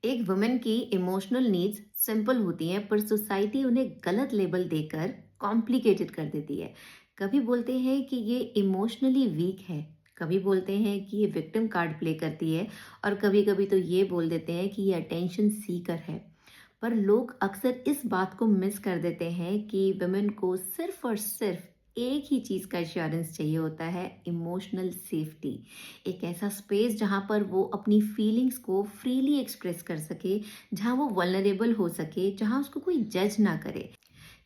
एक वुमेन की emotional needs simple होती हैं पर सोसाइटी उन्हें गलत लेबल देकर कॉम्प्लिकेटेड कर देती है। कभी बोलते हैं कि ये इमोशनली वीक है, कभी बोलते हैं कि ये विक्टिम कार्ड प्ले करती है और कभी कभी तो ये बोल देते हैं कि ये अटेंशन सीकर है। पर लोग अक्सर इस बात को मिस कर देते हैं कि वुमेन को सिर्फ और सिर्फ एक ही चीज़ का एश्योरेंस चाहिए होता है, इमोशनल सेफ्टी। एक ऐसा स्पेस जहाँ पर वो अपनी फीलिंग्स को फ्रीली एक्सप्रेस कर सके, जहाँ वो वल्नरेबल हो सके, जहाँ उसको कोई जज ना करे।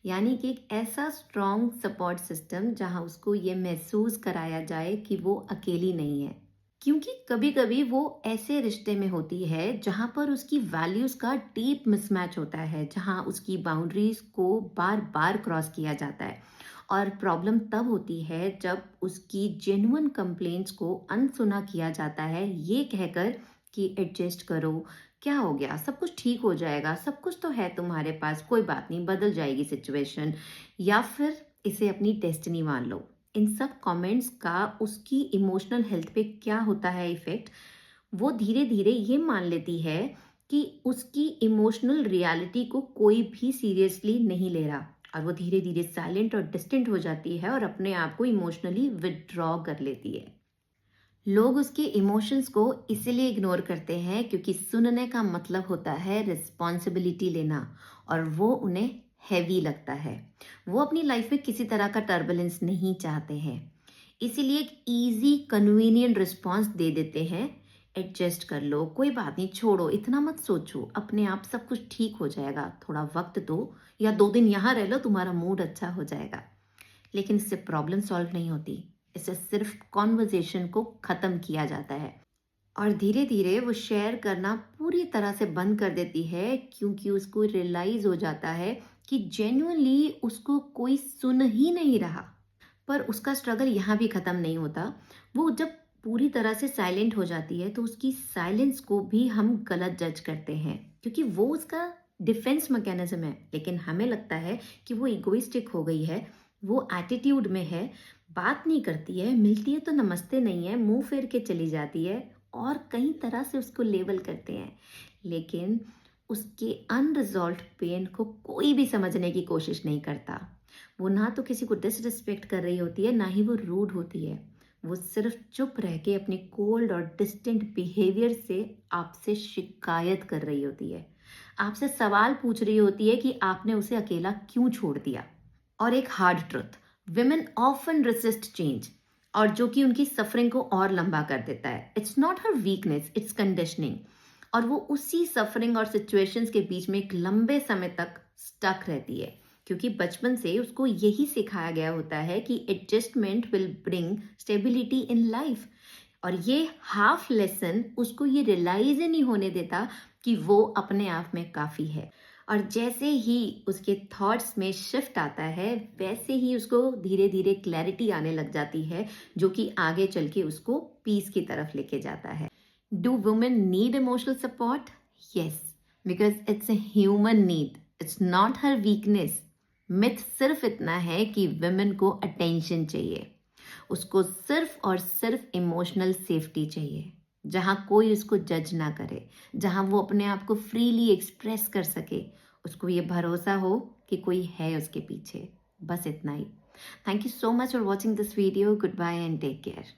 यानी कि एक ऐसा स्ट्रॉन्ग सपोर्ट सिस्टम जहाँ उसको ये महसूस कराया जाए कि वो अकेली नहीं है। क्योंकि कभी कभी वो ऐसे रिश्ते में होती है जहाँ पर उसकी वैल्यूज का डीप मिसमैच होता है, जहाँ उसकी बाउंड्रीज को बार बार क्रॉस किया जाता है। और प्रॉब्लम तब होती है जब उसकी जेन्युइन कंप्लेंट्स को अनसुना किया जाता है, ये कहकर कि एडजस्ट करो, क्या हो गया, सब कुछ ठीक हो जाएगा, सब कुछ तो है तुम्हारे पास, कोई बात नहीं, बदल जाएगी सिचुएशन, या फिर इसे अपनी डेस्टिनी मान लो। इन सब कमेंट्स का उसकी इमोशनल हेल्थ पे क्या होता है इफेक्ट, वो धीरे धीरे ये मान लेती है कि उसकी इमोशनल रियलिटी को कोई भी सीरियसली नहीं ले रहा, और वो धीरे धीरे साइलेंट और डिस्टेंट हो जाती है और अपने आप को इमोशनली विदड्रॉ कर लेती है। लोग उसके इमोशंस को इसीलिए इग्नोर करते हैं क्योंकि सुनने का मतलब होता है रिस्पॉन्सिबिलिटी लेना, और वो उन्हें हैवी लगता है। वो अपनी लाइफ में किसी तरह का टर्बुलेंस नहीं चाहते हैं, इसीलिए एक इजी कन्वीनियंट रिस्पॉन्स दे देते हैं। एडजस्ट कर लो, कोई बात नहीं, छोड़ो, इतना मत सोचो, अपने आप सब कुछ ठीक हो जाएगा, थोड़ा वक्त दो, या 2 दिन यहाँ रह लो, तुम्हारा मूड अच्छा हो जाएगा। लेकिन इससे प्रॉब्लम सॉल्व नहीं होती, इससे सिर्फ कॉन्वर्जेशन को ख़त्म किया जाता है। और धीरे धीरे वो शेयर करना पूरी तरह से बंद कर देती है क्योंकि उसको रियलाइज हो जाता है कि जेन्युइनली उसको कोई सुन ही नहीं रहा। पर उसका स्ट्रगल यहाँ भी ख़त्म नहीं होता। वो जब पूरी तरह से साइलेंट हो जाती है तो उसकी साइलेंस को भी हम गलत जज करते हैं क्योंकि वो उसका डिफेंस मैकेनिज्म है, लेकिन हमें लगता है कि वो इगोइस्टिक हो गई है, वो एटीट्यूड में है, बात नहीं करती है, मिलती है तो नमस्ते नहीं है, मुंह फेर के चली जाती है, और कई तरह से उसको लेबल करते हैं। लेकिन उसके अनरिजॉल्व पेन को कोई भी समझने की कोशिश नहीं करता। वो ना तो किसी को डिसरिस्पेक्ट कर रही होती है, ना ही वो रूड होती है। वो सिर्फ चुप रह के अपने कोल्ड और डिस्टेंट बिहेवियर से आपसे शिकायत कर रही होती है, आपसे सवाल पूछ रही होती है कि आपने उसे अकेला क्यों छोड़ दिया। और एक hard truth, women often resist change, और जो कि उनकी सफरिंग को और लंबा कर देता है। It's not her weakness, it's conditioning. और वो उसी सफरिंग और सिचुएशंस के बीच में एक लंबे समय तक स्टक रहती है क्योंकि बचपन से उसको यही सिखाया गया होता है कि adjustment will bring stability in life. और ये हाफ लेसन उसको ये रियलाइज ही नहीं होने देता कि वो अपने आप में काफ़ी है। और जैसे ही उसके थॉट्स में शिफ्ट आता है वैसे ही उसको धीरे धीरे क्लैरिटी आने लग जाती है, जो कि आगे चल के उसको पीस की तरफ लेके जाता है। Do women need emotional support? Yes, because it's a human need, it's not her weakness. Myth सिर्फ इतना है कि वुमेन को अटेंशन चाहिए, उसको सिर्फ और सिर्फ इमोशनल सेफ्टी चाहिए, जहाँ कोई उसको जज ना करे, जहाँ वो अपने आप को फ्रीली एक्सप्रेस कर सके, उसको ये भरोसा हो कि कोई है उसके पीछे। बस इतना ही। Thank you so much for watching this video. Goodbye and take care.